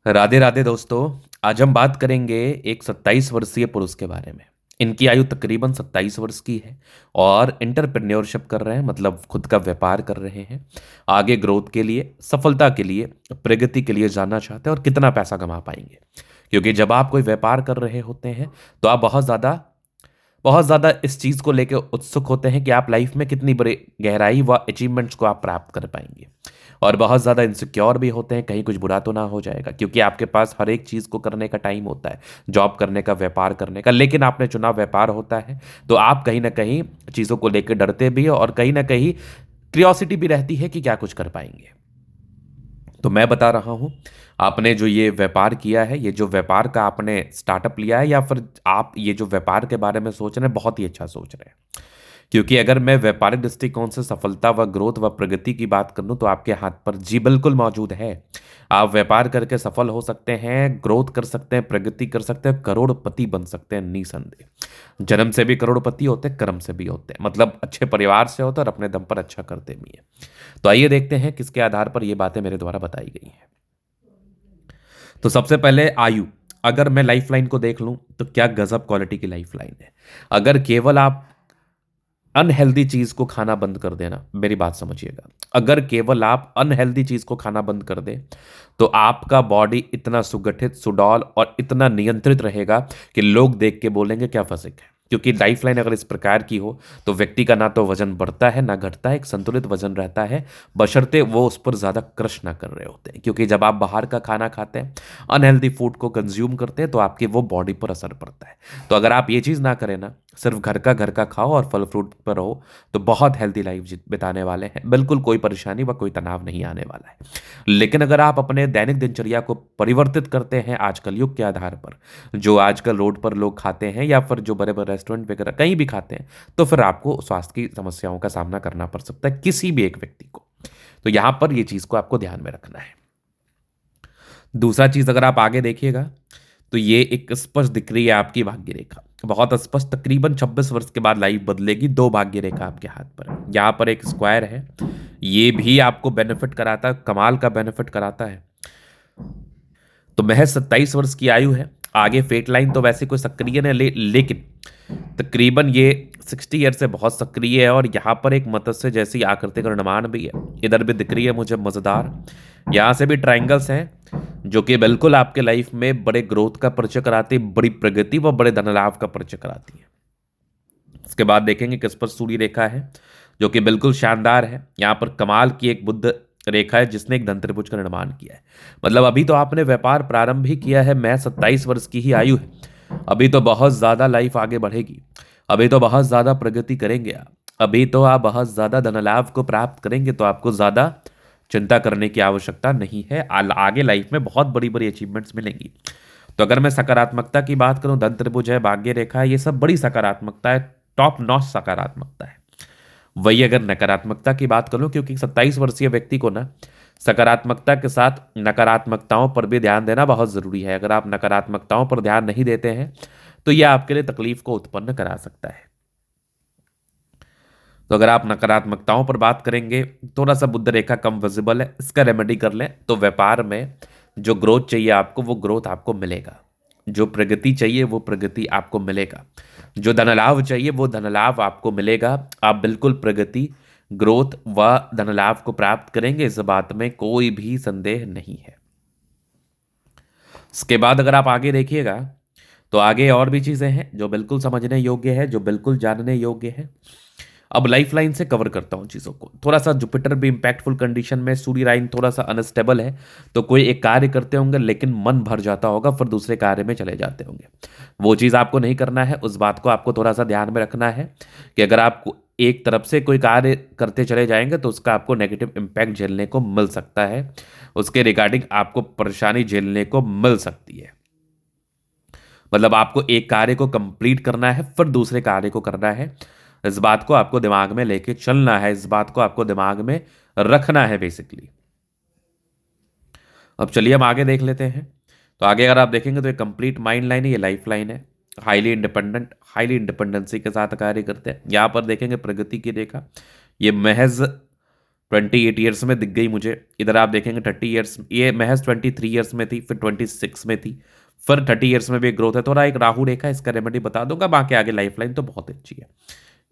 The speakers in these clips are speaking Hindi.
राधे राधे दोस्तों। आज हम बात करेंगे एक 27 वर्षीय पुरुष के बारे में। इनकी आयु तकरीबन 27 वर्ष की है और इंटरप्रेन्योरशिप कर रहे हैं, मतलब खुद का व्यापार कर रहे हैं। आगे ग्रोथ के लिए, सफलता के लिए, प्रगति के लिए जानना चाहते हैं और कितना पैसा कमा पाएंगे। क्योंकि जब आप कोई व्यापार कर रहे होते हैं तो आप बहुत ज़्यादा इस चीज़ को लेकर उत्सुक होते हैं कि आप लाइफ में कितनी बड़ी गहराई व अचीवमेंट्स को आप प्राप्त कर पाएंगे। और बहुत ज़्यादा इनसिक्योर भी होते हैं, कहीं कुछ बुरा तो ना हो जाएगा, क्योंकि आपके पास हर एक चीज़ को करने का टाइम होता है, जॉब करने का, व्यापार करने का। लेकिन आपने चुना व्यापार होता है तो आप कहीं ना कहीं चीज़ों को लेकर डरते भी हो और कहीं ना कहीं क्रियोसिटी भी रहती है कि क्या कुछ कर पाएंगे। तो मैं बता रहा हूँ, आपने जो ये व्यापार किया है, ये जो व्यापार का आपने स्टार्टअप लिया है, या फिर आप ये जो व्यापार के बारे में सोच रहे हैं, बहुत ही अच्छा सोच रहे हैं। क्योंकि अगर मैं व्यापारिक दृष्टिकोण से सफलता व ग्रोथ व प्रगति की बात करूं तो आपके हाथ पर जी बिल्कुल मौजूद है। आप व्यापार करके सफल हो सकते हैं, ग्रोथ कर सकते हैं, प्रगति कर सकते हैं, करोड़पति बन सकते हैं निसंदेह। जन्म से भी करोड़पति होते हैं, कर्म से भी होते हैं, मतलब अच्छे परिवार से होते हैं और अपने दम पर अच्छा करते भी हैं। तो आइए देखते हैं किसके आधार पर ये बातें मेरे द्वारा बताई गई हैं। तो सबसे पहले आयु। अगर मैं लाइफ लाइन को देख लूं तो क्या गजब क्वालिटी की लाइफ लाइन है। अगर केवल आप अनहेल्दी चीज को खाना बंद कर देना, मेरी बात समझिएगा, अगर केवल आप अनहेल्दी चीज को खाना बंद कर दें तो आपका बॉडी इतना सुगठित, सुडौल और इतना नियंत्रित रहेगा कि लोग देख के बोलेंगे क्या फसिक है। क्योंकि लाइफ लाइन अगर इस प्रकार की हो तो व्यक्ति का ना तो वजन बढ़ता है ना घटता है, एक संतुलित वजन रहता है, बशर्ते वो उस पर ज्यादा क्रश ना कर रहे होते हैं। क्योंकि जब आप बाहर का खाना खाते हैं, अनहेल्दी फूड को कंज्यूम करते हैं, तो आपके वो बॉडी पर असर पड़ता है। तो अगर आप ये चीज़ ना करें ना, सिर्फ घर का खाओ और फल फ्रूट पर रहो, तो बहुत हेल्दी लाइफ बिताने वाले हैं, बिल्कुल कोई परेशानी व कोई तनाव नहीं आने वाला है। लेकिन अगर आप अपने दैनिक दिनचर्या को परिवर्तित करते हैं आजकल युग के आधार पर, जो आजकल रोड पर लोग खाते हैं या फिर जो बड़े बड़े रेस्टोरेंट वगैरह कहीं भी खाते हैं, तो फिर आपको स्वास्थ्य की समस्याओं का सामना करना पड़ सकता है, किसी भी एक व्यक्ति को। तो यहां पर ये चीज को आपको ध्यान में रखना है। दूसरा चीज अगर आप आगे देखिएगा तो ये एक स्पष्ट दिख रही है आपकी भाग्य रेखा, बहुत स्पष्ट। तकरीबन 26 वर्ष के बाद लाइफ बदलेगी। दो भाग्य रेखा आपके हाथ पर है, यहाँ पर एक स्क्वायर है, ये भी आपको बेनिफिट कराता है, कमाल का बेनिफिट कराता है। तो महज 27 वर्ष की आयु है। आगे फेट लाइन तो वैसे कोई सक्रिय नहीं, लेकिन तकरीबन ये 60 ईयर से बहुत सक्रिय है। और यहाँ पर एक मत्स्य जैसी आकृति का निर्माण भी है, इधर भी दिख रही है मुझे मजेदार। यहाँ से भी ट्राइंगल्स हैं जो कि बिल्कुल आपके लाइफ में बड़े ग्रोथ का परिचय कराती है, बड़ी प्रगति व बड़े धन लाभ का परिचय कराती है। इसके बाद देखेंगे किस पर सूर्य रेखा है, जो कि बिल्कुल शानदार है। यहाँ पर कमाल की एक बुद्ध रेखा है जिसने एक धन त्रिभुज का निर्माण किया है। मतलब अभी तो आपने व्यापार प्रारंभ ही किया है, मैं 27 वर्ष की ही आयु है, अभी तो बहुत ज्यादा लाइफ आगे बढ़ेगी, अभी तो बहुत ज्यादा प्रगति करेंगे आप, अभी तो आप बहुत ज्यादा धन लाभ को प्राप्त करेंगे। तो आपको ज्यादा चिंता करने की आवश्यकता नहीं है, आगे लाइफ में बहुत बड़ी बड़ी अचीवमेंट्स मिलेंगी। तो अगर मैं सकारात्मकता की बात करूं, धन त्रिभुज है, भाग्य रेखा है, ये सब बड़ी सकारात्मकता है, टॉप नॉच सकारात्मकता है। वही अगर नकारात्मकता की बात करूं, क्योंकि 27 वर्षीय व्यक्ति को ना सकारात्मकता के साथ नकारात्मकताओं पर भी ध्यान देना बहुत जरूरी है। अगर आप नकारात्मकताओं पर ध्यान नहीं देते हैं तो यह आपके लिए तकलीफ को उत्पन्न करा सकता है। तो अगर आप नकारात्मकताओं पर बात करेंगे, थोड़ा सा बुद्ध रेखा कम विजिबल है, इसका रेमेडी कर लें तो व्यापार में जो ग्रोथ चाहिए आपको, वो ग्रोथ आपको मिलेगा। जो प्रगति चाहिए वो प्रगति आपको मिलेगा। जो धन लाभ चाहिए वो धन लाभ आपको मिलेगा। आप बिल्कुल प्रगति, ग्रोथ व धन लाभ को प्राप्त करेंगे, इस बात में कोई भी संदेह नहीं है। इसके बाद अगर आप आगे देखिएगा तो आगे और भी चीजें हैं जो बिल्कुल समझने योग्य है, जो बिल्कुल जानने योग्य है। अब लाइफ लाइन से कवर करता हूँ चीज़ों को। थोड़ा सा जुपिटर भी इम्पैक्टफुल कंडीशन में, सूर्य लाइन थोड़ा सा अनस्टेबल है, तो कोई एक कार्य करते होंगे लेकिन मन भर जाता होगा, फिर दूसरे कार्य में चले जाते होंगे। वो चीज़ आपको नहीं करना है, उस बात को आपको थोड़ा सा ध्यान में रखना है कि अगर आप एक तरफ से कोई कार्य करते चले जाएंगे तो उसका आपको नेगेटिव इम्पैक्ट झेलने को मिल सकता है, उसके रिगार्डिंग आपको परेशानी झेलने को मिल सकती है। मतलब आपको एक कार्य को कंप्लीट करना है फिर दूसरे कार्य को करना है, इस बात को आपको दिमाग में लेके चलना है, इस बात को आपको दिमाग में रखना है बेसिकली। अब चलिए हम आगे देख लेते हैं। तो आगे अगर आप देखेंगे तो ये कंप्लीट माइंड लाइन है, ये लाइफ लाइन है। हाईली इंडिपेंडेंट, हाईली इंडिपेंडेंसी के साथ कार्य करते हैं। यहाँ पर देखेंगे प्रगति की रेखा, ये महज 28 ईयर्स में दिख गई मुझे। इधर आप देखेंगे 30 ईयर्स, ये महज 23 ईयर्स में थी, फिर 26 में थी, फिर 30 ईयर्स में भी एक ग्रोथ है। थोड़ा एक राहु रेखा, इसका रेमेडी बता दूंगा, बाकी आगे लाइफ लाइन तो बहुत अच्छी है।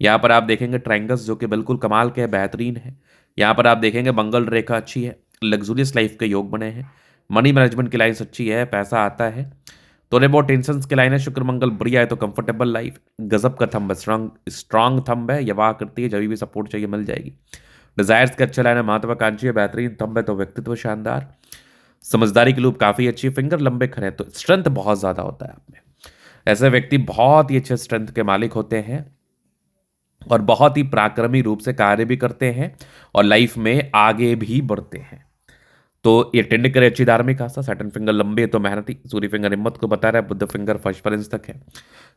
यहाँ पर आप देखेंगे ट्रायंगल्स जो कि बिल्कुल कमाल के हैं, बेहतरीन है। यहाँ पर आप देखेंगे मंगल रेखा अच्छी है, लग्जूरियस लाइफ के योग बने हैं, मनी मैनेजमेंट की लाइन्स अच्छी है, पैसा आता है, थोड़े बहुत टेंशन की लाइन है, शुक्र मंगल बढ़िया है तो कंफर्टेबल लाइफ, गजब का थंब है, स्ट्रांग स्ट्रांग थंब है, यह करती है, जब भी सपोर्ट चाहिए मिल जाएगी। डिजायर्स का अच्छा लाइन है, महत्वाकांक्षी है, बेहतरीन थंब है तो व्यक्तित्व शानदार, समझदारी की लूप काफी अच्छी, फिंगर लंबे खड़े तो स्ट्रेंथ बहुत ज्यादा होता है आप में। ऐसे व्यक्ति बहुत ही अच्छे स्ट्रेंथ के मालिक होते हैं और बहुत ही पराक्रमी रूप से कार्य भी करते हैं और लाइफ में आगे भी बढ़ते हैं। तो ये टेंड करे अच्छी धार्मिक आस्था, सैटर्न फिंगर लंबी है तो मेहनती, सूर्य फिंगर हिम्मत को बता रहा है, बुद्ध फिंगर फर्स्ट इंच तक है,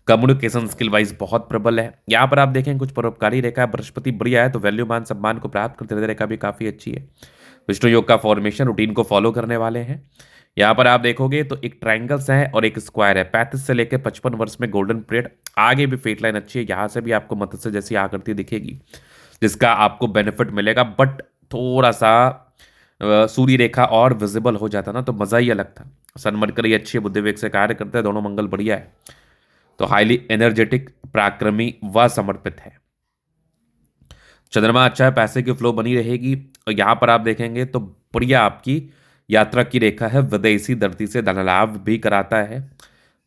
कम्युनिकेशन स्किल वाइज बहुत प्रबल है। यहाँ पर आप देखें कुछ परोपकारी रेखा है, बृहस्पति बढ़िया है तो वैल्यू मान सम्मान को प्राप्त करते रेखा भी काफी अच्छी है। विष्णु योग का फॉर्मेशन रूटीन को फॉलो करने वाले हैं। यहाँ पर आप देखोगे तो एक ट्रायंगल्स है और एक स्क्वायर है, 35 से लेकर 55 वर्ष में गोल्डन पीरियड, आगे भी फेट लाइन अच्छी है, यहाँ से भी आपको मत्स्य जैसी आकृति दिखेगी जिसका आपको बेनिफिट मिलेगा। बट थोड़ा सा सूर्य रेखा और विजिबल हो जाता ना तो मजा ही अलग था। सन मरकरी अच्छी है, बुद्धि वेग से कार्य करते हैं, दोनों मंगल बढ़िया है तो हाईली एनर्जेटिक, पराक्रमी व समर्पित है। चंद्रमा अच्छा है, पैसे की फ्लो बनी रहेगी। और यहाँ पर आप देखेंगे तो बढ़िया आपकी यात्रा की रेखा है, विदेशी धरती से धन लाभ भी कराता है,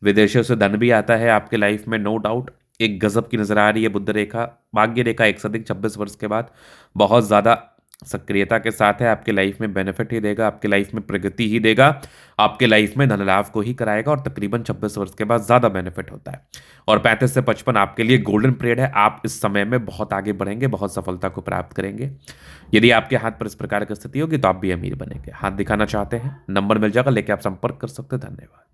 विदेशों से धन भी आता है आपके लाइफ में, नो डाउट। एक गजब की नजर आ रही है बुध रेखा, भाग्य रेखा एक से अधिक 26 वर्ष के बाद बहुत ज्यादा सक्रियता के साथ है, आपके लाइफ में बेनिफिट ही देगा, आपके लाइफ में प्रगति ही देगा, आपके लाइफ में धन लाभ को ही कराएगा और तकरीबन 26 वर्ष के बाद ज्यादा बेनिफिट होता है। और 35 से 55 आपके लिए गोल्डन पीरियड है, आप इस समय में बहुत आगे बढ़ेंगे, बहुत सफलता को प्राप्त करेंगे। यदि आपके हाथ पर इस प्रकार की स्थिति होगी तो आप भी अमीर बनेंगे। हाथ दिखाना चाहते हैं, नंबर मिल जाएगा, लेके आप संपर्क कर सकते हैं। धन्यवाद।